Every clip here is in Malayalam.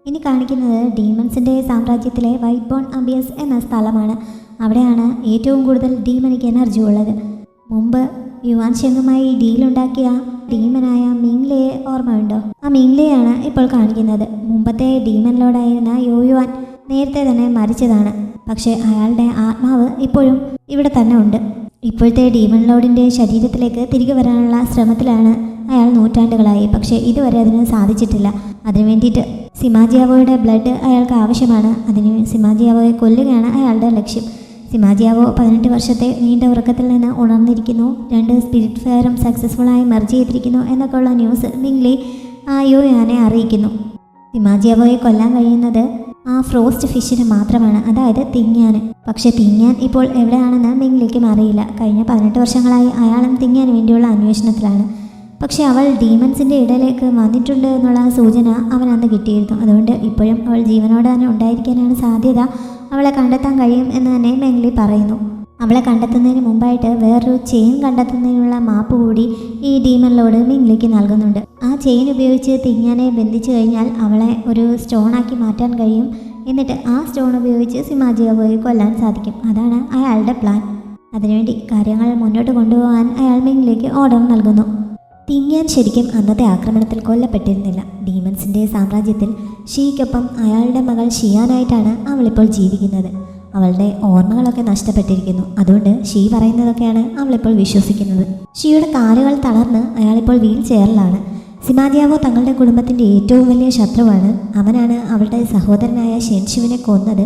ഇനി കാണിക്കുന്നത് ഡീമൺസിൻ്റെ സാമ്രാജ്യത്തിലെ വൈറ്റ് ബോൺ അബിയസ് എന്ന സ്ഥലമാണ്. അവിടെയാണ് ഏറ്റവും കൂടുതൽ ഡീമണിക്ക് എനർജി ഉള്ളത്. മുമ്പ് യുവാൻ ഷെങ്ങുമായി ഡീലുണ്ടാക്കിയ ഡീമനായ മിങ്ലിയെ ഓർമ്മയുണ്ടോ? ആ മിങ്ലിയാണ് ഇപ്പോൾ കാണിക്കുന്നത്. മുമ്പത്തെ ഡീമൻ ലോഡായിരുന്ന യുവാൻ നേരത്തെ തന്നെ മരിച്ചതാണ്. പക്ഷേ അയാളുടെ ആത്മാവ് ഇപ്പോഴും ഇവിടെ തന്നെ ഉണ്ട്. ഇപ്പോഴത്തെ ഡീമൺ ലോഡിൻ്റെ ശരീരത്തിലേക്ക് തിരികെ വരാനുള്ള ശ്രമത്തിലാണ് അയാൾ നൂറ്റാണ്ടുകളായി. പക്ഷേ ഇതുവരെ അതിന് സാധിച്ചിട്ടില്ല. അതിനു വേണ്ടിയിട്ട് സിമാജിയാവോയുടെ ബ്ലഡ് അയാൾക്ക് ആവശ്യമാണ്. അതിന് സിമാജിയാവോയെ കൊല്ലുകയാണ് അയാളുടെ ലക്ഷ്യം. സിമാജിയാവോ 18 വർഷത്തെ നീണ്ട ഉറക്കത്തിൽ നിന്ന് ഉണർന്നിരിക്കുന്നു. 2 സ്പിരിറ്റ് ഫെയറും സക്സസ്ഫുള്ളായി മെർജ് ചെയ്തിരിക്കുന്നു എന്നൊക്കെയുള്ള ന്യൂസ് മിങ്ലി യുയാനെ അറിയിക്കുന്നു. സിമാജിയാവോയെ കൊല്ലാൻ കഴിയുന്നത് ആ ഫ്രോസ്റ്റ് ഫിഷിന് മാത്രമാണ്, അതായത് തിങ്യാന്. പക്ഷെ തിങ്യാൻ ഇപ്പോൾ എവിടെയാണെന്ന് മിങ്ലിക്കും അറിയില്ല. കഴിഞ്ഞ 18 വർഷങ്ങളായി അയാളും തിങ്യാന് വേണ്ടിയുള്ള അന്വേഷണത്തിലാണ്. പക്ഷെ അവൾ ഡീമൺസിൻ്റെ ഇടയിലേക്ക് വന്നിട്ടുണ്ട് എന്നുള്ള സൂചന അവൻ അന്ന് കിട്ടിയിരുന്നു. അതുകൊണ്ട് ഇപ്പോഴും അവൾ ജീവനോടെ തന്നെ ഉണ്ടായിരിക്കാനാണ് സാധ്യത. അവളെ കണ്ടെത്താൻ കഴിയും എന്ന് തന്നെ മെങ്ലി പറയുന്നു. അവളെ കണ്ടെത്തുന്നതിന് മുമ്പായിട്ട് വേറൊരു ചെയിൻ കണ്ടെത്തുന്നതിനുള്ള മാപ്പ് കൂടി ഈ ഡീമൺ ലോഡ് മിങ്ലിക്ക് നൽകുന്നുണ്ട്. ആ ചെയിൻ ഉപയോഗിച്ച് തിങ്യാനെ ബന്ധിച്ചു കഴിഞ്ഞാൽ അവളെ ഒരു സ്റ്റോണാക്കി മാറ്റാൻ കഴിയും. എന്നിട്ട് ആ സ്റ്റോൺ ഉപയോഗിച്ച് സിമാജിയാവോയെ കൊല്ലാൻ സാധിക്കും. അതാണ് അയാളുടെ പ്ലാൻ. അതിനുവേണ്ടി കാര്യങ്ങൾ മുന്നോട്ട് കൊണ്ടുപോകാൻ അയാൾ മിങ്ലിക്ക് ഓർഡർ നൽകുന്നു. തിങ്യാൻ ശരിക്കും അന്നത്തെ ആക്രമണത്തിൽ കൊല്ലപ്പെട്ടിരുന്നില്ല. ഡീമൺസിൻ്റെ സാമ്രാജ്യത്തിൽ ഷീക്കൊപ്പം അയാളുടെ മകൾ ഷിയാനായിട്ടാണ് അവളിപ്പോൾ ജീവിക്കുന്നത്. അവളുടെ ഓർമ്മകളൊക്കെ നഷ്ടപ്പെട്ടിരിക്കുന്നു. അതുകൊണ്ട് ഷീ പറയുന്നതൊക്കെയാണ് അവളിപ്പോൾ വിശ്വസിക്കുന്നത്. ഷിയുടെ കാലുകൾ തളർന്ന് അയാളിപ്പോൾ വീൽ ചെയറിലാണ്. സിമാജിയാവോ തങ്ങളുടെ കുടുംബത്തിൻ്റെ ഏറ്റവും വലിയ ശത്രുവാണ്. അവനാണ് അവളുടെ സഹോദരനായ ഷെൻഷുവിനെ കൊന്നത്.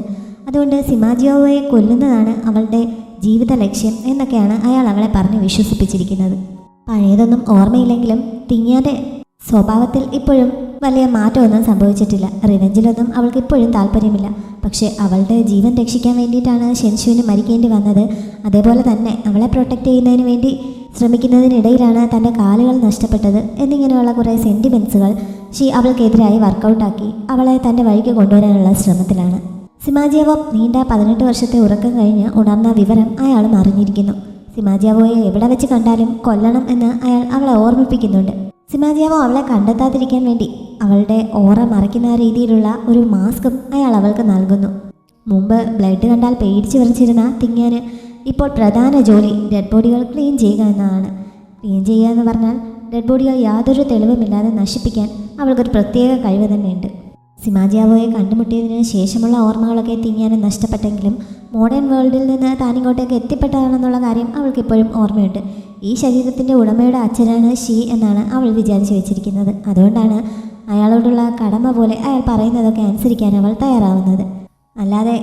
അതുകൊണ്ട് സിമാജിയാവോയെ കൊല്ലുന്നതാണ് അവളുടെ ജീവിത ലക്ഷ്യം എന്നൊക്കെയാണ് അയാൾ അവളെ പറഞ്ഞ് വിശ്വസിപ്പിച്ചിരിക്കുന്നത്. പഴയതൊന്നും ഓർമ്മയില്ലെങ്കിലും തിങ്യാൻ്റെ സ്വഭാവത്തിൽ ഇപ്പോഴും വലിയ മാറ്റമൊന്നും സംഭവിച്ചിട്ടില്ല. റിവെഞ്ചിലൊന്നും അവൾക്ക് ഇപ്പോഴും താല്പര്യമില്ല. പക്ഷേ അവളുടെ ജീവൻ രക്ഷിക്കാൻ വേണ്ടിയിട്ടാണ് ഷെൻഷുവിന് മരിക്കേണ്ടി വന്നത്. അതേപോലെ തന്നെ അവളെ പ്രൊട്ടക്റ്റ് ചെയ്യുന്നതിന് വേണ്ടി ശ്രമിക്കുന്നതിനിടയിലാണ് തൻ്റെ കാലുകൾ നഷ്ടപ്പെട്ടത് എന്നിങ്ങനെയുള്ള കുറേ സെൻറ്റിമെൻസുകൾ ഷീ അവൾക്കെതിരായി വർക്കൗട്ടാക്കി അവളെ തൻ്റെ വഴിക്ക് കൊണ്ടുവരാനുള്ള ശ്രമത്തിലാണ്. സിമാജിയാവോ നീണ്ട 18 വർഷത്തെ ഉറക്കം കഴിഞ്ഞ് ഉണർന്ന വിവരം അയാളും അറിഞ്ഞിരിക്കുന്നു. സിമാജിയാവോയെ എവിടെ വെച്ച് കണ്ടാലും കൊല്ലണം എന്ന് അയാൾ അവളെ ഓർമ്മിപ്പിക്കുന്നുണ്ട്. സിമാജിയാവോ അവളെ കണ്ടെത്താതിരിക്കാൻ വേണ്ടി അവളുടെ ഓറ മറയ്ക്കുന്ന രീതിയിലുള്ള ഒരു മാസ്കും അയാൾ അവൾക്ക് നൽകുന്നു. മുമ്പ് ബ്ലഡ് കണ്ടാൽ പേടിച്ച് വിറച്ചിരുന്ന തിങ്യാന് ഇപ്പോൾ പ്രധാന ജോലി ഡെഡ് ബോഡികൾ ക്ലീൻ ചെയ്യുക എന്നതാണ്. ക്ലീൻ ചെയ്യുക എന്ന് പറഞ്ഞാൽ ഡെഡ് ബോഡികൾ യാതൊരു തെളിവുമില്ലാതെ നശിപ്പിക്കാൻ അവൾക്കൊരു പ്രത്യേക കഴിവ് തന്നെയുണ്ട്. സിമാജിയാവോയെ കണ്ടുമുട്ടിയതിന് ശേഷമുള്ള ഓർമ്മകളൊക്കെ തിങ്യാന് നഷ്ടപ്പെട്ടെങ്കിലും മോഡേൺ വേൾഡിൽ നിന്ന് താനിങ്ങോട്ടേക്ക് എത്തിപ്പെട്ടതാണെന്നുള്ള കാര്യം അവൾക്കിപ്പോഴും ഓർമ്മയുണ്ട്. ഈ ശരീരത്തിൻ്റെ ഉടമയുടെ അച്ഛനാണ് ഷീ എന്നാണ് അവൾ വിചാരിച്ചു വെച്ചിരിക്കുന്നത്. അതുകൊണ്ടാണ് അയാളോടുള്ള കടമ പോലെ അയാൾ പറയുന്നതൊക്കെ അനുസരിക്കാൻ അവൾ തയ്യാറാവുന്നത്. അല്ലാതെ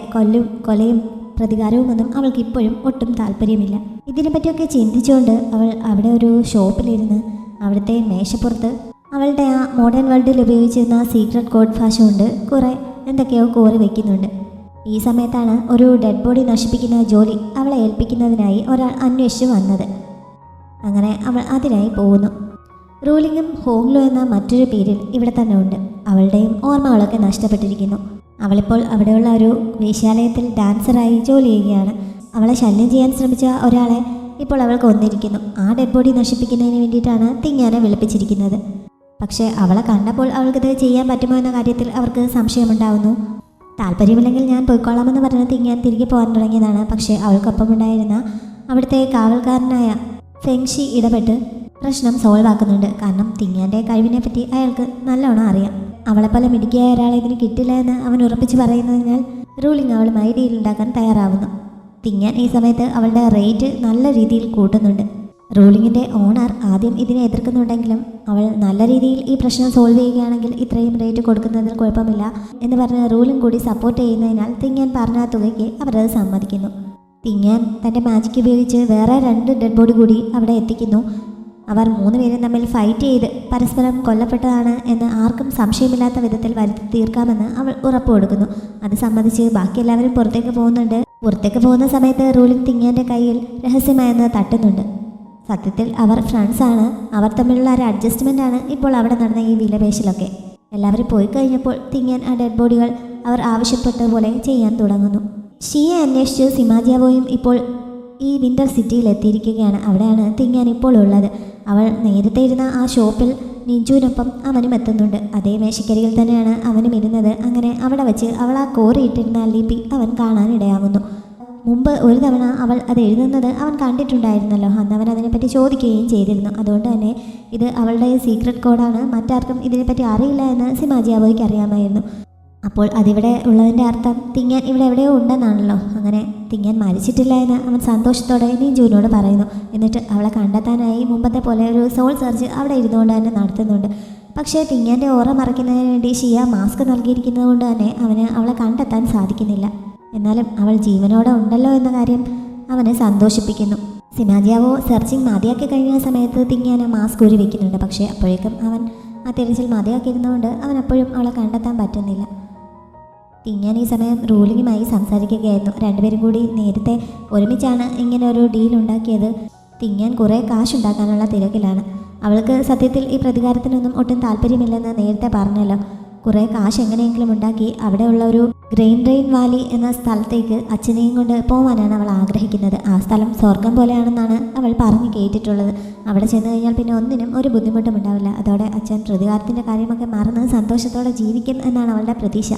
കൊലയും പ്രതികാരവുമൊന്നും അവൾക്കിപ്പോഴും ഒട്ടും താല്പര്യമില്ല. ഇതിനെപ്പറ്റിയൊക്കെ ചിന്തിച്ചുകൊണ്ട് അവൾ അവിടെ ഒരു ഷോപ്പിലിരുന്ന് അവിടുത്തെ മേശപ്പുറത്ത് അവളുടെ ആ മോഡേൺ വേൾഡിൽ ഉപയോഗിച്ചിരുന്ന സീക്രട്ട് കോഡ് ഭാഷ കൊണ്ട് കുറേ എന്തൊക്കെയോ കോറി വയ്ക്കുന്നുണ്ട്. ഈ സമയത്താണ് ഒരു ഡെഡ് ബോഡി നശിപ്പിക്കുന്ന ജോലി അവളെ ഏൽപ്പിക്കുന്നതിനായി ഒരാൾ അന്വേഷിച്ചു വന്നത്. അങ്ങനെ അവൾ അതിനായി പോകുന്നു. റൂലിങ്ങും ഹോങ്ലോ എന്ന മറ്റൊരു പേരിൽ ഇവിടെ തന്നെ ഉണ്ട്. അവളുടെയും ഓർമ്മകളൊക്കെ നഷ്ടപ്പെട്ടിരിക്കുന്നു. അവളിപ്പോൾ അവിടെയുള്ള ഒരു വേശ്യാലയത്തിൽ ഡാൻസറായി ജോലി ചെയ്യുകയാണ്. അവളെ ശല്യം ചെയ്യാൻ ശ്രമിച്ച ഒരാളെ ഇപ്പോൾ അവൾ കൊന്നിരിക്കുന്നു. ആ ഡെഡ് ബോഡി നശിപ്പിക്കുന്നതിന് വേണ്ടിയിട്ടാണ് തിങ്യാനെ വിളിപ്പിച്ചിരിക്കുന്നത്. പക്ഷേ അവളെ കണ്ടപ്പോൾ അവൾക്കിത് ചെയ്യാൻ പറ്റുമോ എന്ന കാര്യത്തിൽ അവർക്ക് സംശയമുണ്ടാവുന്നു. താല്പര്യമില്ലെങ്കിൽ ഞാൻ പോയിക്കോളാമെന്ന് പറഞ്ഞ് തിങ്യാൻ തിരികെ പോകാൻ തുടങ്ങിയതാണ്. പക്ഷേ അവൾക്കൊപ്പം ഉണ്ടായിരുന്ന അവിടുത്തെ കാവൽക്കാരനായ ഫെങ്ഷി ഇടപെട്ട് പ്രശ്നം സോൾവ് ആക്കുന്നുണ്ട്. കാരണം തിങ്യാൻ്റെ കഴിവിനെ പറ്റി അയാൾക്ക് നല്ലോണം അറിയാം. അവളെപ്പോലെ മിടുക്കിയായ ഒരാളെ ഇതിന് കിട്ടില്ല എന്ന് അവൻ ഉറപ്പിച്ച് പറയുന്നതിനാൽ റൂലിംഗ് അവളുമായി ഡീലുണ്ടാക്കാൻ തയ്യാറാവുന്നു. തിങ്യാൻ ഈ സമയത്ത് അവളുടെ റേറ്റ് നല്ല രീതിയിൽ കൂട്ടുന്നുണ്ട്. റൂലിങ്ങിൻ്റെ ഓണർ ആദ്യം ഇതിനെ എതിർക്കുന്നുണ്ടെങ്കിലും അവൾ നല്ല രീതിയിൽ ഈ പ്രശ്നം സോൾവ് ചെയ്യുകയാണെങ്കിൽ ഇത്രയും റേറ്റ് കൊടുക്കുന്നതിൽ കുഴപ്പമില്ല എന്ന് പറഞ്ഞ് റൂലിംഗ് കൂടി സപ്പോർട്ട് ചെയ്യുന്നതിനാൽ തിങ്യാൻ പറഞ്ഞ തുകയ്ക്ക് അവരത് സമ്മതിക്കുന്നു. തിങ്യാൻ തൻ്റെ മാജിക് ഉപയോഗിച്ച് വേറെ 2 ഡെഡ് ബോഡി കൂടി അവിടെ എത്തിക്കുന്നു. അവർ 3 പേരും തമ്മിൽ ഫൈറ്റ് ചെയ്ത് പരസ്പരം കൊല്ലപ്പെട്ടതാണ് എന്ന് ആർക്കും സംശയമില്ലാത്ത വിധത്തിൽ വരുത്തി തീർക്കാമെന്ന് അവൾ ഉറപ്പ് കൊടുക്കുന്നു. അത് സംബന്ധിച്ച് ബാക്കി എല്ലാവരും പുറത്തേക്ക് പോകുന്നുണ്ട്. പുറത്തേക്ക് പോകുന്ന സമയത്ത് റൂലിംഗ് തിങ്യാൻ്റെ കയ്യിൽ രഹസ്യമായെന്ന് തട്ടുന്നുണ്ട്. സത്യത്തിൽ അവർ ഫ്രണ്ട്സാണ്. അവർ തമ്മിലുള്ള ഒരു അഡ്ജസ്റ്റ്മെൻ്റാണ് ഇപ്പോൾ അവിടെ നടന്ന ഈ വിലപേശലൊക്കെ. എല്ലാവരും പോയി കഴിഞ്ഞപ്പോൾ തിങ്യാൻ ആ ഡെഡ് ബോഡികൾ അവർ ആവശ്യപ്പെട്ടതുപോലെ ചെയ്യാൻ തുടങ്ങുന്നു. ഷിയെ അന്വേഷിച്ച് സിമാജിയാവോയും ഇപ്പോൾ ഈ വിൻ്റർ സിറ്റിയിൽ എത്തിയിരിക്കുകയാണ്. അവിടെയാണ് തിങ്യാൻ ഇപ്പോൾ ഉള്ളത്. അവൾ നേരത്തെ ഇരുന്ന ആ ഷോപ്പിൽ നിഞ്ചുവിനൊപ്പം അവനും എത്തുന്നുണ്ട്. അതേ മേശക്കരികിൽ തന്നെയാണ് അവനും ഇരുന്നത്. അങ്ങനെ അവിടെ വെച്ച് അവൾ ആ കോറിയിട്ടിരുന്ന ലിപി അവൻ കാണാനിടയാവുന്നു. മുമ്പ് ഒരു തവണ അവൾ അത് എഴുതുന്നത് അവൻ കണ്ടിട്ടുണ്ടായിരുന്നല്ലോ. അന്ന് അവൻ അതിനെപ്പറ്റി ചോദിക്കുകയും ചെയ്തിരുന്നു. അതുകൊണ്ട് തന്നെ ഇത് അവളുടെ സീക്രട്ട് കോഡാണ്, മറ്റാർക്കും ഇതിനെപ്പറ്റി അറിയില്ല എന്ന് സിമാജിയാവോയ്ക്ക് അറിയാമായിരുന്നു. അപ്പോൾ അതിവിടെ ഉള്ളതിൻ്റെ അർത്ഥം തിങ്ങാൻ ഇവിടെ എവിടെയോ ഉണ്ടെന്നാണല്ലോ. അങ്ങനെ തിങ്ങാൻ മരിച്ചിട്ടില്ല എന്ന് അവൻ സന്തോഷത്തോടെ നിഞ്ചുവിനോട് പറയുന്നു. എന്നിട്ട് അവളെ കണ്ടെത്താനായി മുമ്പത്തെ പോലെ ഒരു സോൾ സെർച്ച് അവിടെ ഇരുന്നുകൊണ്ട് തന്നെ നടത്തുന്നുണ്ട്. പക്ഷേ തിങ്ങാൻ്റെ ഓറ മറയ്ക്കുന്നതിന് വേണ്ടി ഷിയ മാസ്ക് നൽകിയിരിക്കുന്നത് കൊണ്ട് തന്നെ അവന് അവളെ കണ്ടെത്താൻ സാധിക്കുന്നില്ല. എന്നാലും അവൾ ജീവനോടെ ഉണ്ടല്ലോ എന്ന കാര്യം അവനെ സന്തോഷിപ്പിക്കുന്നു. സിമാജിയാവോ സെർച്ചിങ് മതിയാക്കി കഴിഞ്ഞ സമയത്ത് തിങ്ങാൻ ആ മാസ്ക് ഊരി വയ്ക്കുന്നുണ്ട്. പക്ഷേ അപ്പോഴേക്കും അവൻ ആ തിരച്ചിൽ മതിയാക്കിയിരുന്നതുകൊണ്ട് അവൻ അപ്പോഴും അവളെ കണ്ടെത്താൻ പറ്റുന്നില്ല. തിങ്ങാൻ ഈ സമയം റൂലിങ്ങുമായി സംസാരിക്കുകയായിരുന്നു. രണ്ടുപേരും കൂടി നേരത്തെ ഒരുമിച്ചാണ് ഇങ്ങനെ ഒരു ഡീൽ ഉണ്ടാക്കിയത്. തിങ്ങാൻ കുറേ കാശുണ്ടാക്കാനുള്ള തിരക്കിലാണ്. അവൾക്ക് സത്യത്തിൽ ഈ പ്രതികാരത്തിനൊന്നും ഒട്ടും താല്പര്യമില്ലെന്ന് നേരത്തെ പറഞ്ഞല്ലോ. കുറേ കാശ് എങ്ങനെയെങ്കിലും ഉണ്ടാക്കി അവിടെയുള്ള ഒരു ഗ്രെയിൻ വാലി എന്ന സ്ഥലത്തേക്ക് അച്ഛനെയും കൊണ്ട് പോകാനാണ് അവൾ ആഗ്രഹിക്കുന്നത്. ആ സ്ഥലം സ്വർഗം പോലെയാണെന്നാണ് അവൾ പറഞ്ഞു കേട്ടിട്ടുള്ളത്. അവിടെ ചെന്ന് കഴിഞ്ഞാൽ പിന്നെ ഒന്നിനും ഒരു ബുദ്ധിമുട്ടും ഉണ്ടാവില്ല. അതോടെ അച്ഛൻ പ്രതികാരത്തിൻ്റെ കാര്യമൊക്കെ മറന്ന് സന്തോഷത്തോടെ ജീവിക്കും എന്നാണ് അവളുടെ പ്രതീക്ഷ.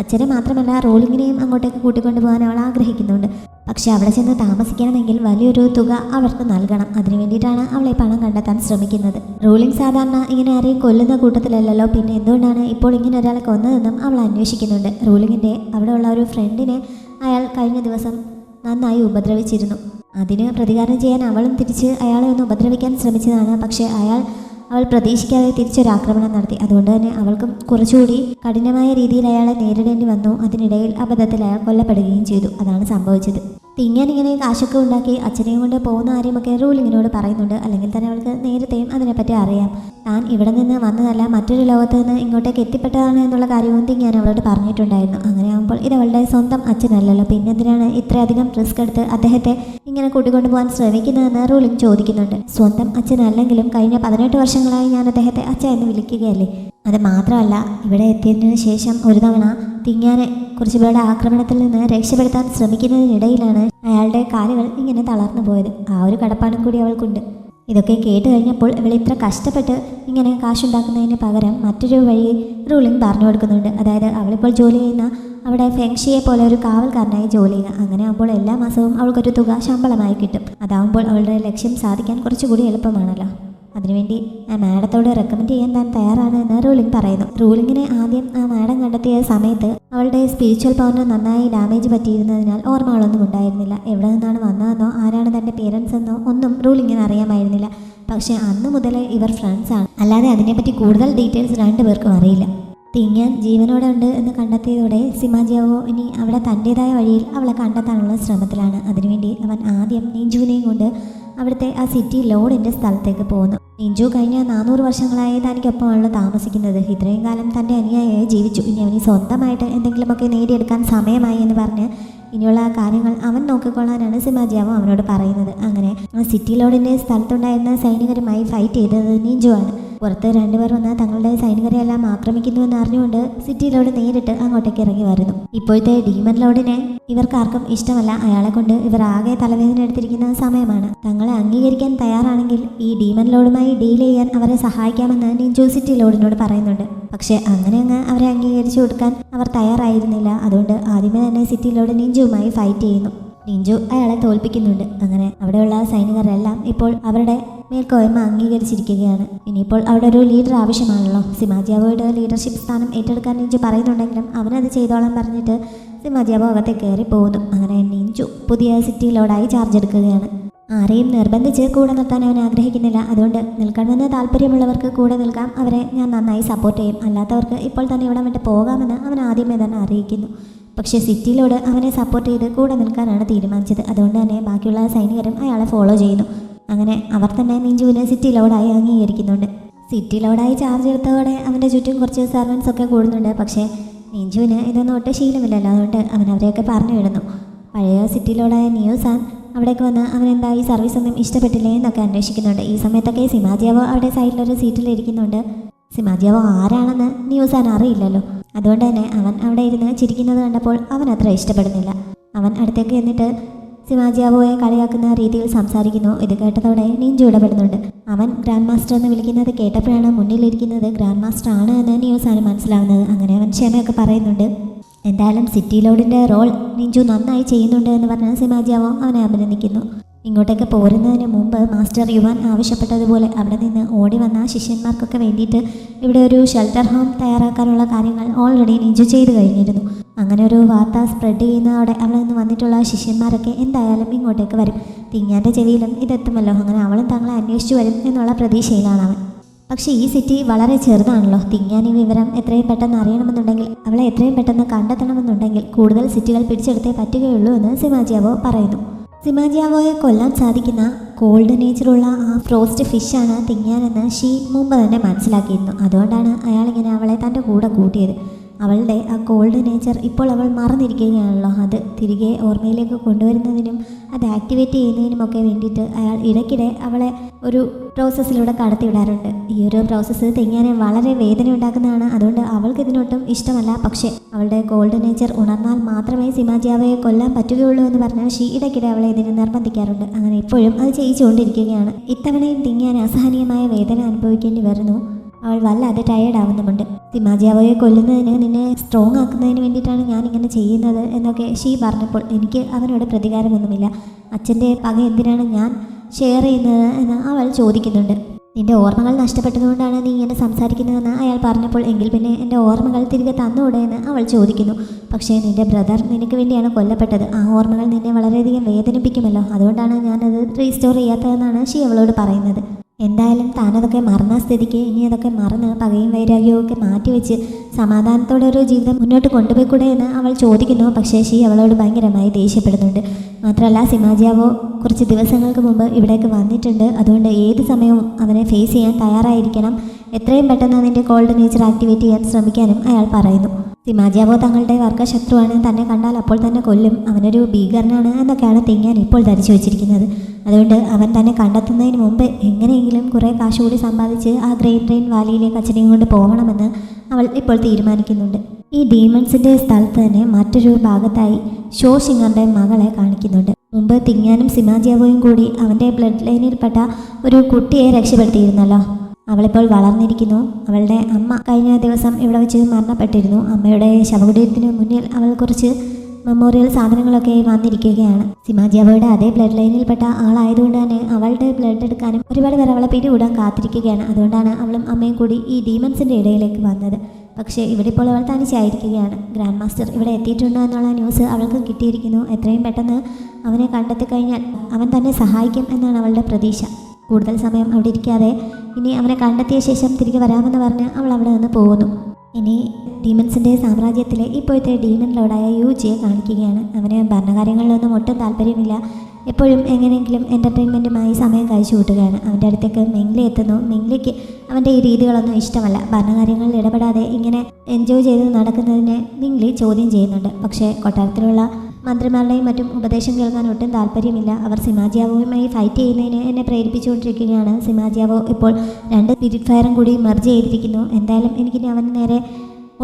അച്ഛനെ മാത്രമല്ല റോളിങ്ങിനെയും അങ്ങോട്ടേക്ക് കൂട്ടിക്കൊണ്ടു പോകാൻ അവൾ ആഗ്രഹിക്കുന്നുണ്ട്. പക്ഷെ അവിടെ ചെന്ന് താമസിക്കണമെങ്കിൽ വലിയൊരു തുക അവർക്ക് നൽകണം. അതിനു വേണ്ടിയിട്ടാണ് അവളെ പണം കണ്ടെത്താൻ ശ്രമിക്കുന്നത്. റോളിംഗ് സാധാരണ ഇങ്ങനെ ആരെയും കൊല്ലുന്ന കൂട്ടത്തിലല്ലല്ലോ. പിന്നെ എന്തുകൊണ്ടാണ് ഇപ്പോൾ ഇങ്ങനെ ഒരാളെ കൊന്നതെന്നും അവൾ അന്വേഷിക്കുന്നുണ്ട്. റോളിങ്ങിൻ്റെ അവിടെയുള്ള ഒരു ഫ്രണ്ടിനെ അയാൾ കഴിഞ്ഞ ദിവസം നന്നായി ഉപദ്രവിച്ചിരുന്നു. അതിന് പ്രതികാരം ചെയ്യാൻ അവളും തിരിച്ച് അയാളെ ഒന്ന് ഉപദ്രവിക്കാൻ ശ്രമിച്ചതാണ്. പക്ഷേ അവൾ പ്രതീക്ഷിക്കാതെ തിരിച്ചൊരാക്രമണം നടത്തി. അതുകൊണ്ട് തന്നെ അവൾക്കും കുറച്ചുകൂടി കഠിനമായ രീതിയിൽ അയാളെ നേരിടേണ്ടി വന്നു. അതിനിടയിൽ അബദ്ധത്തിൽ അയാൾ കൊല്ലപ്പെടുകയും ചെയ്തു. അതാണ് സംഭവിച്ചത്. തിങ്ങാൻ ഇങ്ങനെ കാശൊക്കെ ഉണ്ടാക്കി അച്ഛനെയും കൊണ്ട് പോകുന്ന കാര്യമൊക്കെ റൂലിങ്ങിനോട് പറയുന്നുണ്ട്. അല്ലെങ്കിൽ തന്നെ അവൾക്ക് നേരത്തെയും അതിനെപ്പറ്റി അറിയാം. താൻ ഇവിടെ നിന്ന് വന്നതല്ല, മറ്റൊരു ലോകത്ത് നിന്ന് ഇങ്ങോട്ടേക്ക് എത്തിപ്പെട്ടതാണ് എന്നുള്ള കാര്യവും തിങ്ങാൻ അവളോട് പറഞ്ഞിട്ടുണ്ടായിരുന്നു. അങ്ങനെ ആകുമ്പോൾ ഇത് അവളുടെ സ്വന്തം അച്ഛനല്ലല്ലോ, പിന്നെന്തിനാണ് ഇത്രയധികം റിസ്ക് എടുത്ത് അദ്ദേഹത്തെ ഇങ്ങനെ കൂട്ടിക്കൊണ്ടുപോകാൻ ശ്രമിക്കുന്നതെന്ന് റൂലിംഗ് ചോദിക്കുന്നുണ്ട്. സ്വന്തം അച്ഛനല്ലെങ്കിലും കഴിഞ്ഞ 18 വർഷങ്ങളായി ഞാൻ അദ്ദേഹത്തെ അച്ഛ എന്ന് വിളിക്കുകയല്ലേ. അത് മാത്രമല്ല, ഇവിടെ എത്തിയതിനു ശേഷം ഒരു തവണ തിങ്ങാനെ കുറച്ച് പേരുടെ ആക്രമണത്തിൽ നിന്ന് രക്ഷപ്പെടുത്താൻ ശ്രമിക്കുന്നതിനിടയിലാണ് അയാളുടെ കാലുകൾ ഇങ്ങനെ തളർന്നു പോയത്. ആ ഒരു കടപ്പാടും കൂടി അവൾക്കുണ്ട്. ഇതൊക്കെ കേട്ട് കഴിഞ്ഞപ്പോൾ ഇവൾ ഇത്ര കഷ്ടപ്പെട്ട് ഇങ്ങനെ കാശുണ്ടാക്കുന്നതിന് പകരം മറ്റൊരു വഴി റൂളിംഗ് പറഞ്ഞു കൊടുക്കുന്നുണ്ട്. അതായത് അവളിപ്പോൾ ജോലി ചെയ്യുന്ന അവിടെ ഫെങ്ഷിയെ പോലെ ഒരു കാവൽക്കാരനായി ജോലി ചെയ്യുക. അങ്ങനെ ആകുമ്പോൾ എല്ലാ മാസവും അവൾക്കൊരു തുക ശമ്പളമായി കിട്ടും. അതാവുമ്പോൾ അവളുടെ ലക്ഷ്യം സാധിക്കാൻ കുറച്ചുകൂടി എളുപ്പമാണല്ലോ. അതിനുവേണ്ടി ആ മാഡത്തോട് റെക്കമെൻഡ് ചെയ്യാൻ താൻ തയ്യാറാണ് എന്ന് റൂളിംഗ് പറയുന്നു. റൂളിങ്ങിനെ ആദ്യം ആ മാഡം കണ്ടെത്തിയ സമയത്ത് അവളുടെ സ്പിരിച്വൽ പവറിന് നന്നായി ഡാമേജ് പറ്റിയിരുന്നതിനാൽ ഓർമ്മകളൊന്നും ഉണ്ടായിരുന്നില്ല. എവിടെ നിന്നാണ് വന്നതെന്നോ ആരാണ് തൻ്റെ പേരൻസ് എന്നോ ഒന്നും റൂളിങ്ങിന് അറിയാമായിരുന്നില്ല. പക്ഷേ അന്ന് മുതലേ ഇവർ ഫ്രണ്ട്സാണ്. അല്ലാതെ അതിനെപ്പറ്റി കൂടുതൽ ഡീറ്റെയിൽസ് രണ്ടുപേർക്കും അറിയില്ല. തിങ്ങാൻ ജീവനോടെ ഉണ്ട് എന്ന് കണ്ടെത്തിയതോടെ സിമാജിയാവോ ഇനി അവിടെ തൻ്റെതായ വഴിയിൽ അവളെ കണ്ടെത്താനുള്ള ശ്രമത്തിലാണ്. അതിനുവേണ്ടി അവൻ ആദ്യം നിഞ്ചുവിനെയും കൊണ്ട് അവിടുത്തെ ആ സിറ്റി ലോഡിൻ്റെ സ്ഥലത്തേക്ക് പോകുന്നു. നിഞ്ചു കഴിഞ്ഞ 400 വർഷങ്ങളായി തനിക്കൊപ്പമാണല്ലോ താമസിക്കുന്നത്. ഇത്രയും കാലം തൻ്റെ അനുയായിയായി ജീവിച്ചു. ഇനി അവന് സ്വന്തമായിട്ട് എന്തെങ്കിലുമൊക്കെ നേടിയെടുക്കാൻ സമയമായി എന്ന് പറഞ്ഞ് ഇനിയുള്ള കാര്യങ്ങൾ അവൻ നോക്കിക്കൊള്ളാനാണ് സിമാജിയാവോ അവനോട് പറയുന്നത്. അങ്ങനെ ആ സിറ്റി ലോഡിൻ്റെ സ്ഥലത്തുണ്ടായിരുന്ന സൈനികരുമായി ഫൈറ്റ് ചെയ്തത് നിഞ്ചുവാണ്. പുറത്ത് രണ്ടുപേർ വന്ന് തങ്ങളുടെ സൈനികരെയെല്ലാം ആക്രമിക്കുന്നുവെന്ന് അറിഞ്ഞുകൊണ്ട് സിറ്റി ലോഡ് നേരിട്ട് അങ്ങോട്ടേക്ക് ഇറങ്ങി വരുന്നു. ഇപ്പോഴത്തെ ഡീമൻ ലോഡിനെ ഇവർക്കാർക്കും ഇഷ്ടമല്ല. അയാളെ കൊണ്ട് ഇവർ ആകെ തലവേദന എടുത്തിരിക്കുന്ന സമയമാണ്. തങ്ങളെ അംഗീകരിക്കാൻ തയ്യാറാണെങ്കിൽ ഈ ഡീമൻ ലോഡുമായി ഡീൽ ചെയ്യാൻ അവരെ സഹായിക്കാമെന്ന് നിഞ്ചു സിറ്റി ലോഡിനോട് പറയുന്നുണ്ട്. പക്ഷേ അങ്ങനെ അങ്ങ് അവരെ അംഗീകരിച്ചു കൊടുക്കാൻ അവർ തയ്യാറായിരുന്നില്ല. അതുകൊണ്ട് ആദ്യമേ തന്നെ സിറ്റി ലോഡ് നിഞ്ചുവുമായി ഫൈറ്റ് ചെയ്യുന്നു. നിഞ്ചു അയാളെ തോൽപ്പിക്കുന്നുണ്ട്. അങ്ങനെ അവിടെയുള്ള സൈനികരെല്ലാം ഇപ്പോൾ അവരുടെ മേൽക്കോയ്മ അംഗീകരിച്ചിരിക്കുകയാണ്. ഇനിയിപ്പോൾ അവിടെ ഒരു ലീഡർ ആവശ്യമാണല്ലോ. സിമാജിയാവോയുടെ ലീഡർഷിപ്പ് സ്ഥാനം ഏറ്റെടുക്കാൻ നിഞ്ചു പറയുന്നുണ്ടെങ്കിലും അവനത് ചെയ്തോളാൻ പറഞ്ഞിട്ട് സിമാജിയാവോ അകത്തെ കയറി പോകുന്നു. അങ്ങനെ നിഞ്ചു പുതിയ സിറ്റി ലോഡായി ചാർജ് എടുക്കുകയാണ്. ആരെയും നിർബന്ധിച്ച് കൂടെ നിർത്താൻ അവൻ ആഗ്രഹിക്കുന്നില്ല. അതുകൊണ്ട് നിൽക്കണമെന്ന് താല്പര്യമുള്ളവർക്ക് കൂടെ നിൽക്കാം, അവരെ ഞാൻ നന്നായി സപ്പോർട്ട് ചെയ്യും. അല്ലാത്തവർക്ക് ഇപ്പോൾ തന്നെ ഇവിടെ വിട്ട് പോകാമെന്ന് അവൻ ആദ്യമേ തന്നെ അറിയിക്കുന്നു. പക്ഷേ സിറ്റിയിലോട് അവനെ സപ്പോർട്ട് ചെയ്ത് കൂടെ നിൽക്കാനാണ് തീരുമാനിച്ചത്. അതുകൊണ്ട് തന്നെ ബാക്കിയുള്ള സൈനികരും അയാളെ ഫോളോ ചെയ്യുന്നു. അങ്ങനെ അവർ തന്നെ നിഞ്ചുവിനെ സിറ്റി ലോഡായി അംഗീകരിക്കുന്നുണ്ട്. സിറ്റി ലോഡായി ചാർജ് എടുത്തതോടെ അവൻ്റെ ചുറ്റും കുറച്ച് സർവൻസ് ഒക്കെ കൂടുന്നുണ്ട്. പക്ഷേ നിഞ്ചുവിന് ഇതൊന്നും ഒട്ടും ശീലമില്ലല്ലോ. അതുകൊണ്ട് അവൻ അവരെയൊക്കെ പറഞ്ഞു വിടുന്നു. പഴയ സിറ്റി ലോഡായ ന്യൂസാൻ അവിടേക്ക് വന്ന് അവനെന്താ ഈ സർവീസ് ഒന്നും ഇഷ്ടപ്പെട്ടില്ലേ എന്നൊക്കെ അന്വേഷിക്കുന്നുണ്ട്. ഈ സമയത്തൊക്കെ സിമാജിയാവോ അവിടെ സൈഡിലൊരു സീറ്റിലിരിക്കുന്നുണ്ട്. സിമാജിയാവോ ആരാണെന്ന് ന്യൂസാൻ അറിയില്ലല്ലോ. അതുകൊണ്ട് തന്നെ അവൻ അവിടെ ഇരുന്ന് ചിരിക്കുന്നത് കണ്ടപ്പോൾ അവൻ അത്ര ഇഷ്ടപ്പെടുന്നില്ല. അവൻ അടുത്തേക്ക് എന്നിട്ട് സിമാജിയാവോയെ കളിയാക്കുന്ന രീതിയിൽ സംസാരിക്കുന്നു. ഇത് കേട്ടതോടെ നിഞ്ചു ഇടപെടുന്നുണ്ട്. അവൻ ഗ്രാൻഡ് മാസ്റ്റർ എന്ന് വിളിക്കുന്നത് കേട്ടപ്പോഴാണ് മുന്നിലിരിക്കുന്നത് ഗ്രാൻഡ് മാസ്റ്റർ ആണ് എന്ന് ന്യൂസാണ് മനസ്സിലാവുന്നത്. അങ്ങനെ അവൻ ക്ഷമയൊക്കെ പറയുന്നുണ്ട്. എന്തായാലും സിറ്റി ലോർഡിൻ്റെ റോൾ നിഞ്ചു നന്നായി ചെയ്യുന്നുണ്ട് എന്ന് പറഞ്ഞ് സിമാജിയാവോ അവനെ അഭിനന്ദിക്കുന്നു. ഇങ്ങോട്ടേക്ക് പോരുന്നതിന് മുമ്പ് മാസ്റ്റർ യുവാൻ ആവശ്യപ്പെട്ടതുപോലെ അവിടെ നിന്ന് ഓടി വന്ന ശിഷ്യന്മാർക്കൊക്കെ വേണ്ടിയിട്ട് ഇവിടെ ഒരു ഷെൽട്ടർ ഹോം തയ്യാറാക്കാനുള്ള കാര്യങ്ങൾ ഓൾറെഡി നിഞ്ചു ചെയ്തു കഴിഞ്ഞിരുന്നു. അങ്ങനെ ഒരു വാർത്ത സ്പ്രെഡ് ചെയ്യുന്നതോടെ അവിടെ നിന്ന് വന്നിട്ടുള്ള ശിഷ്യന്മാരൊക്കെ എന്തായാലും ഇങ്ങോട്ടേക്ക് വരും. തിങ്ങാൻ്റെ ചെവിയിലും ഇതെത്തുമല്ലോ, അങ്ങനെ അവളും തങ്ങളെ അന്വേഷിച്ചു വരും എന്നുള്ള പ്രതീക്ഷയിലാണ് അവൻ. പക്ഷേ ഈ സിറ്റി വളരെ ചെറുതാണല്ലോ. തിങ്ങാൻ ഈ വിവരം എത്രയും പെട്ടെന്ന് അറിയണമെന്നുണ്ടെങ്കിൽ, അവളെ എത്രയും പെട്ടെന്ന് കണ്ടെത്തണമെന്നുണ്ടെങ്കിൽ കൂടുതൽ സിറ്റികൾ പിടിച്ചെടുത്തേ പറ്റുകയുള്ളൂ എന്ന് സിമാജിയാവോ പറയുന്നു. സിമാജിയാവോയെ കൊല്ലാൻ സാധിക്കുന്ന കോൾഡ് നേച്ചറുള്ള ആ ഫ്രോസ്റ്റ് ഫിഷാണ് തിങ്ങാനെന്ന് ഷീ മുമ്പ് തന്നെ മനസ്സിലാക്കിയിരുന്നു. അതുകൊണ്ടാണ് അയാളിങ്ങനെ അവളെ തൻ്റെ കൂടെ കൂട്ടിയത്. അവളുടെ ആ കോൾഡ് നേച്ചർ ഇപ്പോൾ അവൾ മറന്നിരിക്കുകയാണല്ലോ. അത് തിരികെ ഓർമ്മയിലേക്ക് കൊണ്ടുവരുന്നതിനും അത് ആക്ടിവേറ്റ് ചെയ്യുന്നതിനുമൊക്കെ വേണ്ടിയിട്ട് അയാൾ ഇടയ്ക്കിടെ അവളെ ഒരു പ്രോസസ്സിലൂടെ കടത്തിവിടാറുണ്ട്. ഈ ഒരു പ്രോസസ്സ് തിങ്ങാനെ വളരെ വേദന ഉണ്ടാക്കുന്നതാണ്. അതുകൊണ്ട് അവൾക്ക് ഇതിനൊട്ടും ഇഷ്ടമല്ല. പക്ഷേ അവളുടെ കോൾഡ് നേച്ചർ ഉണർന്നാൽ മാത്രമേ സിമാജിയാവോയെ കൊല്ലാൻ പറ്റുകയുള്ളൂ എന്ന് പറഞ്ഞാൽ ഷീ ഇടയ്ക്കിടെ അവളെ ഇതിന് നിർബന്ധിക്കാറുണ്ട്. അങ്ങനെ ഇപ്പോഴും അത് ചെയ്യിച്ചുകൊണ്ടിരിക്കുകയാണ്. ഇത്തവണയും തിങ്ങാൻ അസഹനീയമായ വേദന അനുഭവിക്കേണ്ടി വരുന്നു. അവൾ വല്ലാതെ ടയേർഡ് ആവുന്നുമുണ്ട്. സിമാജിയാവോയെ കൊല്ലുന്നതിന് നിന്നെ സ്ട്രോങ് ആക്കുന്നതിന് വേണ്ടിയിട്ടാണ് ഞാനിങ്ങനെ ചെയ്യുന്നത് എന്നൊക്കെ ഷീ പറഞ്ഞപ്പോൾ എനിക്ക് അവനോട് പ്രതികാരമൊന്നുമില്ല. അച്ഛൻ്റെ പക എന്തിനാണ് ഞാൻ ഷെയർ ചെയ്യുന്നത് എന്ന് അവൾ ചോദിക്കുന്നുണ്ട്. നിന്റെ ഓർമ്മകൾ നഷ്ടപ്പെട്ടതുകൊണ്ടാണ് നീ ഇങ്ങനെ സംസാരിക്കുന്നതെന്ന് അയാൾ പറഞ്ഞപ്പോൾ എങ്കിൽ പിന്നെ എൻ്റെ ഓർമ്മകൾ തിരികെ തന്നുകൂടെ എന്ന് അവൾ ചോദിക്കുന്നു. പക്ഷേ നിന്റെ ബ്രദർ നിനക്ക് വേണ്ടിയാണ് കൊല്ലപ്പെട്ടത്. ആ ഓർമ്മകൾ നിന്നെ വളരെയധികം വേദനിപ്പിക്കുമല്ലോ. അതുകൊണ്ടാണ് ഞാനത് റീസ്റ്റോർ ചെയ്യാത്തതെന്നാണ് ഷീ അവളോട് പറയുന്നത്. എന്തായാലും താനതൊക്കെ മറന്ന സ്ഥിതിക്ക് ഇനി അതൊക്കെ മറന്ന് പകയും വൈരാഗ്യവും ഒക്കെ മാറ്റിവെച്ച് സമാധാനത്തോടെ ഒരു ജീവിതം മുന്നോട്ട് കൊണ്ടുപോയിക്കൂടെ എന്ന് അവൾ ചോദിക്കുന്നു. പക്ഷേ ഷീ അവളോട് ഭയങ്കരമായി ദേഷ്യപ്പെടുന്നുണ്ട്. മാത്രമല്ല സിമാജിയാവോ കുറച്ച് ദിവസങ്ങൾക്ക് മുമ്പ് ഇവിടേക്ക് വന്നിട്ടുണ്ട്. അതുകൊണ്ട് ഏത് സമയവും അവനെ ഫേസ് ചെയ്യാൻ തയ്യാറായിരിക്കണം. എത്രയും പെട്ടെന്ന് അതിൻ്റെ കോൾഡ് നേച്ചർ ആക്ടിവേറ്റ് ചെയ്യാൻ ശ്രമിക്കാനും അയാൾ പറയുന്നു. സിമാജിയാവോ തങ്ങളുടെ വർഗശത്രുവാണ്, തന്നെ കണ്ടാൽ അപ്പോൾ തന്നെ കൊല്ലും, അവനൊരു ഭീകരനാണ് എന്നൊക്കെയാണ് തിങ്ങാൻ ഇപ്പോൾ ധരിച്ചു വെച്ചിരിക്കുന്നത്. അതുകൊണ്ട് അവൻ തന്നെ കണ്ടെത്തുന്നതിന് മുമ്പ് എങ്ങനെയെങ്കിലും കുറേ കാശ് കൂടി സമ്പാദിച്ച് ആ ഗ്രേറ്റ് ട്രെയിൻ വാലിയിലേക്ക് അച്ഛനെയും കൊണ്ട് പോകണമെന്ന് അവൾ ഇപ്പോൾ തീരുമാനിക്കുന്നുണ്ട്. ഈ ഡീമൺസിൻ്റെ സ്ഥലത്ത് തന്നെ മറ്റൊരു ഭാഗത്തായി ഷോ സിംഗറിൻ്റെ മകളെ കാണിക്കുന്നുണ്ട്. മുമ്പ് തിങ്ങാനും സിമാജിയാവോയും കൂടി അവൻ്റെ ബ്ലഡ് ലൈനിൽപ്പെട്ട ഒരു കുട്ടിയെ രക്ഷപ്പെടുത്തിയിരുന്നല്ലോ. അവളിപ്പോൾ വളർന്നിരിക്കുന്നു. അവളുടെ അമ്മ കഴിഞ്ഞ ദിവസം ഇവിടെ വെച്ച് മരണപ്പെട്ടിരുന്നു. അമ്മയുടെ ശവകുടീരത്തിന് മുന്നിൽ അവൾ കുറച്ച് മെമ്മോറിയൽ സാധനങ്ങളൊക്കെ വന്നിരിക്കുകയാണ്. സിമാജിയാവോയുടെ അതേ ബ്ലഡ് ലൈനിൽപ്പെട്ട ആളായതുകൊണ്ട് തന്നെ അവളുടെ ബ്ലഡ് എടുക്കാനും ഒരുപാട് പേർ അവളെ പിടികൂടാൻ കാത്തിരിക്കുകയാണ്. അതുകൊണ്ടാണ് അവളും അമ്മയും കൂടി ഈ ഡീമൺസിൻ്റെ ഇടയിലേക്ക് വന്നത്. പക്ഷേ ഇവിടെ ഇപ്പോൾ അവൾ തനിച്ചായിരിക്കുകയാണ്. ഗ്രാൻഡ് മാസ്റ്റർ ഇവിടെ എത്തിയിട്ടുണ്ടോ എന്നുള്ള ന്യൂസ് അവൾക്ക് കിട്ടിയിരിക്കുന്നു. എത്രയും പെട്ടെന്ന് അവനെ കണ്ടെത്തി കഴിഞ്ഞാൽ അവൻ തന്നെ സഹായിക്കും എന്നാണ് അവളുടെ പ്രതീക്ഷ. കൂടുതൽ സമയം അവിടെ ഇരിക്കാതെ ഇനി അവനെ കണ്ടെത്തിയ ശേഷം തിരികെ വരാമെന്ന് പറഞ്ഞ് അവൾ അവിടെ നിന്ന് പോകുന്നു. ഇനി ഡീമൺസിൻ്റെ സാമ്രാജ്യത്തിലെ ഇപ്പോഴത്തെ ഡീമൺ ലോർഡായ യൂജിയെ കാണിക്കുകയാണ്. അവന് ഭരണകാര്യങ്ങളിലൊന്നും ഒട്ടും താല്പര്യമില്ല. എപ്പോഴും എങ്ങനെയെങ്കിലും എൻ്റർടൈൻമെൻറ്റുമായി സമയം കഴിച്ചു കൂട്ടുകയാണ്. അവൻ്റെ അടുത്തേക്ക് മിംഗ്ലി എത്തുന്നു. മിംഗ്ലിക്ക് അവൻ്റെ ഈ രീതികളൊന്നും ഇഷ്ടമല്ല. ഭരണകാര്യങ്ങളിൽ ഇടപെടാതെ ഇങ്ങനെ എൻജോയ് ചെയ്ത് നടക്കുന്നതിനെ മിംഗ്ലി ചോദ്യം ചെയ്യുന്നുണ്ട്. പക്ഷേ കൊട്ടാരത്തിലുള്ള മന്ത്രിമാരുടെയും മറ്റും ഉപദേശം കേൾക്കാൻ ഒട്ടും താല്പര്യമില്ല. അവർ സിമാജിയാവോയുമായി ഫൈറ്റ് ചെയ്യുന്നതിന് എന്നെ പ്രേരിപ്പിച്ചുകൊണ്ടിരിക്കുകയാണ്. സിമാജിയാവോ ഇപ്പോൾ 2 സ്പിരിറ്റ് ഫയറും കൂടി മെർജ് ചെയ്തിരിക്കുന്നു. എന്തായാലും എനിക്കിനി അവന് നേരെ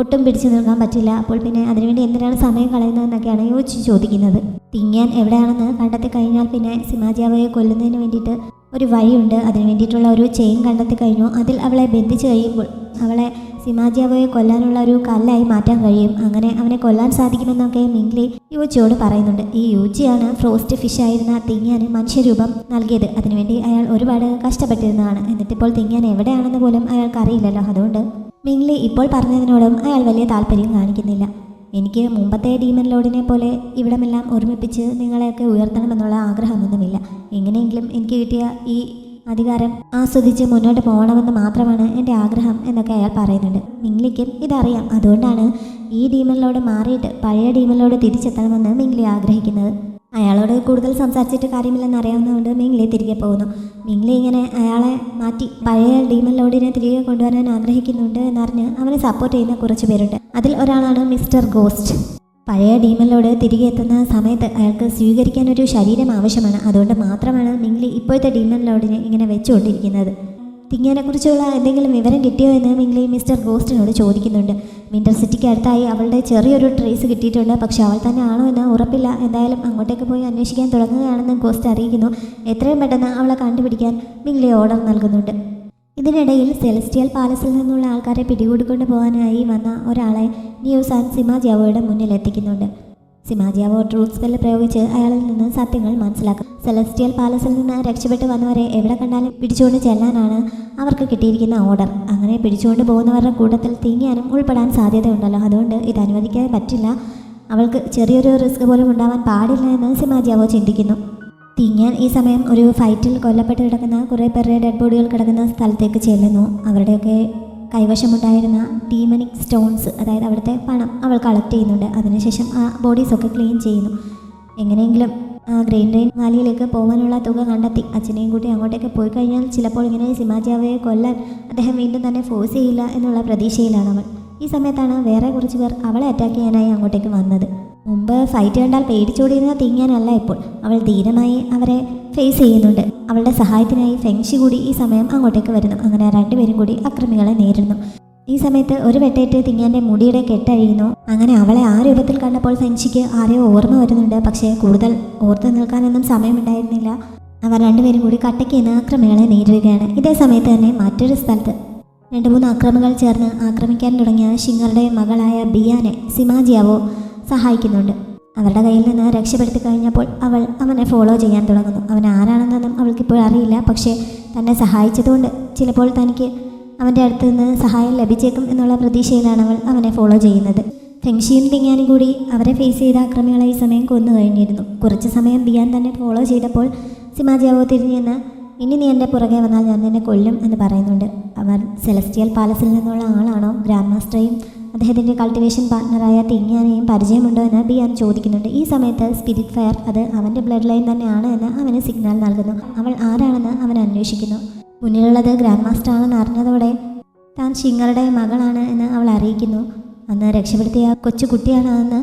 ഒട്ടും പിടിച്ചു നിൽക്കാൻ പറ്റില്ല. അപ്പോൾ പിന്നെ അതിനുവേണ്ടി എന്തിനാണ് സമയം കളയുന്നതെന്നൊക്കെയാണ് യോജിച്ച് ചോദിക്കുന്നത്. തിങ്ങാൻ എവിടെയാണെന്ന് കണ്ടെത്തി കഴിഞ്ഞാൽ പിന്നെ സിമാജിയാവോയെ കൊല്ലുന്നതിന് വേണ്ടിയിട്ട് ഒരു വഴിയുണ്ട്. അതിന് വേണ്ടിയിട്ടുള്ള ഒരു ചെയിൻ കണ്ടെത്തി കഴിഞ്ഞു. അതിൽ അവളെ ബന്ധിച്ച് കഴിയുമ്പോൾ അവളെ സിമാജിയാവോയെ കൊല്ലാനുള്ള ഒരു കല്ലായി മാറ്റാൻ കഴിയും. അങ്ങനെ അവനെ കൊല്ലാൻ സാധിക്കുമെന്നൊക്കെ മിംഗ്ലി യൂജിയോട് പറയുന്നുണ്ട്. ഈ യൂജിയാണ് ഫ്രോസ്റ്റ് ഫിഷ് ആയിരുന്ന തിങ്ങാന് മനുഷ്യരൂപം നൽകിയത്. അതിനുവേണ്ടി അയാൾ ഒരുപാട് കഷ്ടപ്പെട്ടിരുന്നതാണ്. എന്നിട്ടിപ്പോൾ തിങ്ങാൻ എവിടെയാണെന്ന് പോലും അയാൾക്ക് അറിയില്ലല്ലോ. അതുകൊണ്ട് മിംഗ്ലി ഇപ്പോൾ പറഞ്ഞതിനോടും അയാൾ വലിയ താല്പര്യം കാണിക്കുന്നില്ല. എനിക്ക് മുമ്പത്തെ ഡീമൺ ലോർഡിനെ പോലെ ഇവിടമെല്ലാം ഒരുമിപ്പിച്ച് നിങ്ങളെയൊക്കെ ഉയർത്തണമെന്നുള്ള ആഗ്രഹമൊന്നുമില്ല. എങ്ങനെയെങ്കിലും എനിക്ക് കിട്ടിയ ഈ അധികാരം ആസ്വദിച്ച് മുന്നോട്ട് പോകണമെന്ന് മാത്രമാണ് എൻ്റെ ആഗ്രഹം എന്നൊക്കെ അയാൾ പറയുന്നുണ്ട്. മിംഗ്ലിക്കും ഇതറിയാം. അതുകൊണ്ടാണ് ഈ ഡീമൺ ലോർഡ് മാറിയിട്ട് പഴയ ഡീമൺ ലോർഡ് തിരിച്ചെത്തണമെന്ന് മിംഗ്ലി ആഗ്രഹിക്കുന്നത്. അയാളോട് കൂടുതൽ സംസാരിച്ചിട്ട് കാര്യമില്ലെന്ന് അറിയാവുന്നതുകൊണ്ട് മിംഗ്ലി തിരികെ പോകുന്നു. മിംഗ്ലി ഇങ്ങനെ അയാളെ മാറ്റി പഴയ ഡീമൺ ലോർഡിനെ തിരികെ കൊണ്ടുവരാൻ ആഗ്രഹിക്കുന്നുണ്ട് എന്നറിഞ്ഞ് അവനെ സപ്പോർട്ട് ചെയ്യുന്ന കുറച്ച് പേരുണ്ട്. അതിൽ ഒരാളാണ് മിസ്റ്റർ ഗോസ്റ്റ്. പഴയ ഡീമൺ ലോർഡ് തിരികെ എത്തുന്ന സമയത്ത് അയാൾക്ക് സ്വീകരിക്കാനൊരു ശരീരം ആവശ്യമാണ്. അതുകൊണ്ട് മാത്രമാണ് മിംഗ്ലി ഇപ്പോഴത്തെ ഡീമൺ ലോർഡിനെ ഇങ്ങനെ വെച്ചുകൊണ്ടിരിക്കുന്നത്. തിങ്ങാനെക്കുറിച്ചുള്ള എന്തെങ്കിലും വിവരം കിട്ടിയോ എന്ന് മിംഗ്ലി മിസ്റ്റർ ഗോസ്റ്റിനോട് ചോദിക്കുന്നുണ്ട്. വിന്റർ സിറ്റിക്ക് അടുത്തായി അവളുടെ ചെറിയൊരു ട്രേസ് കിട്ടിയിട്ടുണ്ട്. പക്ഷെ അവൾ തന്നെ ആണോ എന്ന് ഉറപ്പില്ല. എന്തായാലും അങ്ങോട്ടേക്ക് പോയി അന്വേഷിക്കാൻ തുടങ്ങുകയാണെന്ന് ഗോസ്റ്റ് അറിയിക്കുന്നു. എത്രയും പെട്ടെന്ന് അവളെ കണ്ടുപിടിക്കാൻ ബിങ്ലി ഓർഡർ നൽകുന്നുണ്ട്. ഇതിനിടയിൽ സെലസ്റ്റിയൽ പാലസിൽ നിന്നുള്ള ആൾക്കാരെ പിടികൂടിക്കൊണ്ട് പോകാനായി വന്ന ഒരാളെ നിയൂസാൻ സിമാജിയാവോയുടെ മുന്നിൽ എത്തിക്കുന്നുണ്ട്. സിമാജിയാവോ ട്രൂത്ത് സ്പെല്ല് പ്രയോഗിച്ച് അയാളിൽ നിന്ന് സത്യങ്ങൾ മനസ്സിലാക്കും. സെലസ്റ്റിയൽ പാലസിൽ നിന്ന് രക്ഷപ്പെട്ടു വന്നവരെ എവിടെ കണ്ടാലും പിടിച്ചുകൊണ്ട് ചെല്ലാനാണ് അവർക്ക് കിട്ടിയിരിക്കുന്ന ഓർഡർ. അങ്ങനെ പിടിച്ചുകൊണ്ട് പോകുന്നവരുടെ കൂട്ടത്തിൽ തിങ്ങിയാനും ഉൾപ്പെടാൻ സാധ്യതയുണ്ടല്ലോ. അതുകൊണ്ട് ഇത് അനുവദിക്കാൻ പറ്റില്ല. അവൾക്ക് ചെറിയൊരു റിസ്ക് പോലും ഉണ്ടാവാൻ പാടില്ല എന്ന് സിമാജിയാവോ ചിന്തിക്കുന്നു. തിങ്ങിയാൻ ഈ സമയം ഒരു ഫൈറ്റിൽ കൊല്ലപ്പെട്ട് കിടക്കുന്ന കുറേ പേരുടെ ഡെഡ് ബോഡികൾ കിടക്കുന്ന സ്ഥലത്തേക്ക് ചെല്ലുന്നു. അവരുടെയൊക്കെ കൈവശമുണ്ടായിരുന്ന ഡീമനിക് സ്റ്റോൺസ്, അതായത് അവിടുത്തെ പണം അവൾ കളക്ട് ചെയ്യുന്നുണ്ട്. അതിനുശേഷം ആ ബോഡീസൊക്കെ ക്ലീൻ ചെയ്യുന്നു. എങ്ങനെയെങ്കിലും ഗ്രെയിൻ റെയിൻ വാലിയിലേക്ക് പോകാനുള്ള തുക കണ്ടെത്തി അച്ഛനെയും കൂട്ടി അങ്ങോട്ടേക്ക് പോയി കഴിഞ്ഞാൽ ചിലപ്പോൾ ഇങ്ങനെ സിമാജിയാവയെ കൊല്ലാൻ അദ്ദേഹം വീണ്ടും തന്നെ ഫോഴ്സ് ചെയ്യില്ല എന്നുള്ള പ്രതീക്ഷയിലാണ് അവൾ. ഈ സമയത്താണ് വേറെ കുറച്ച് പേർ അവളെ അറ്റാക്ക് ചെയ്യാനായി അങ്ങോട്ടേക്ക് വന്നത്. മുമ്പ് ഫൈറ്റ് കണ്ടാൽ പേടിച്ചോടിയിരുന്ന തിങ്ങാനല്ല ഇപ്പോൾ. അവൾ ധീരമായി അവരെ ഫേസ് ചെയ്യുന്നുണ്ട്. അവളുടെ സഹായത്തിനായി ഫെങ്ഷി കൂടി ഈ സമയം അങ്ങോട്ടേക്ക് വരുന്നു. അങ്ങനെ രണ്ടുപേരും കൂടി അക്രമികളെ നേരിടുന്നു. ഈ സമയത്ത് ഒരു വെട്ടേറ്റ് തിങ്ങാൻ്റെ മുടിയുടെ കെട്ടഴിയുന്നു. അങ്ങനെ അവളെ ആ രൂപത്തിൽ കണ്ടപ്പോൾ ഫെങ്ഷിക്ക് ആരെയോ ഓർമ്മ വരുന്നുണ്ട്. പക്ഷേ കൂടുതൽ ഓർത്ത് നിൽക്കാനൊന്നും സമയമുണ്ടായിരുന്നില്ല. അവർ രണ്ടുപേരും കൂടി കട്ടയ്ക്ക് നിന്ന് അക്രമികളെ നേരിടുകയാണ്. ഇതേ സമയത്ത് തന്നെ മറ്റൊരു സ്ഥലത്ത് 2-3 അക്രമികൾ ചേർന്ന് ആക്രമിക്കാൻ തുടങ്ങിയ ഷിങ്ങറുടെ മകളായ ബിയാനെ സിമാജിയാവോ സഹായിക്കുന്നുണ്ട്. അവരുടെ കയ്യിൽ നിന്ന് രക്ഷപ്പെടുത്തി കഴിഞ്ഞപ്പോൾ അവൾ അവനെ ഫോളോ ചെയ്യാൻ തുടങ്ങുന്നു. അവൻ ആരാണെന്നൊന്നും അവൾക്കിപ്പോൾ അറിയില്ല. പക്ഷേ തന്നെ സഹായിച്ചതുകൊണ്ട് ചിലപ്പോൾ തനിക്ക് അവൻ്റെ അടുത്ത് നിന്ന് സഹായം ലഭിച്ചേക്കും എന്നുള്ള പ്രതീക്ഷയിലാണ് അവൾ അവനെ ഫോളോ ചെയ്യുന്നത്. ഫെങ്ഷിയും തിങ്ങാനും കൂടി അവരെ ഫേസ് ചെയ്ത അക്രമികളെ ഈ സമയം കൊന്നു കഴിഞ്ഞിരുന്നു. കുറച്ച് സമയം ബിയാൻ തന്നെ ഫോളോ ചെയ്തപ്പോൾ സിമാജിയാവോ തിരിഞ്ഞു നിന്ന് ഇനി നീ എൻ്റെ പുറകെ വന്നാൽ ഞാൻ നിന്നെ കൊല്ലും എന്ന് പറയുന്നുണ്ട്. അവർ സെലസ്റ്റിയൽ പാലസിൽ നിന്നുള്ള ആളാണോ? ഗ്രാൻഡ് മാസ്റ്ററേയും അദ്ദേഹത്തിൻ്റെ കൾട്ടിവേഷൻ പാർട്ട്ണറായ തിങ്ങിയാനെയും പരിചയമുണ്ടോ എന്ന് ബിയാൻ ചോദിക്കുന്നുണ്ട്. ഈ സമയത്ത് സ്പിരിറ്റ് ഫയർ അത് അവൻ്റെ ബ്ലഡ് ലൈൻ തന്നെയാണ് എന്ന് അവന് സിഗ്നൽ നൽകുന്നു. അവൾ ആരാണെന്ന് അവൻ അന്വേഷിക്കുന്നു. മുന്നിലുള്ളത് ഗ്രാൻഡ് മാസ്റ്റർ ആണെന്ന് അറിഞ്ഞതോടെ താൻ ഷിങ്ങറുടെ മകളാണ് എന്ന് അവൾ അറിയിക്കുന്നു. അന്ന് രക്ഷപ്പെടുത്തിയ കൊച്ചു കുട്ടിയാണെന്ന്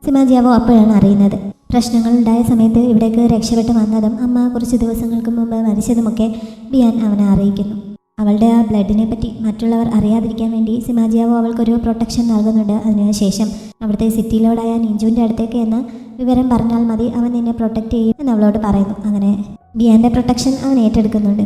സിമാജിയാവോ അപ്പോഴാണ് അറിയുന്നത്. പ്രശ്നങ്ങളുണ്ടായ സമയത്ത് ഇവിടേക്ക് രക്ഷപ്പെട്ട് വന്നതും അമ്മ കുറച്ച് ദിവസങ്ങൾക്ക് മുമ്പ് മരിച്ചതുമൊക്കെ ബിയാൻ അവനെ അറിയിക്കുന്നു. അവളുടെ ആ ബ്ലഡിനെ പറ്റി മറ്റുള്ളവർ അറിയാതിരിക്കാൻ വേണ്ടി സിമാജിയാവോ അവൾക്കൊരു പ്രൊട്ടക്ഷൻ നൽകുന്നുണ്ട്. അതിനുശേഷം അവിടുത്തെ സിറ്റിയിലോടായ നിഞ്ചുവിൻ്റെ അടുത്തേക്ക് എന്ന് വിവരം പറഞ്ഞാൽ മതി, അവൻ നിന്നെ പ്രൊട്ടക്റ്റ് ചെയ്യും എന്ന് അവളോട് പറയുന്നു. അങ്ങനെ ബിയാൻ്റെ പ്രൊട്ടക്ഷൻ അവൻ ഏറ്റെടുക്കുന്നുണ്ട്.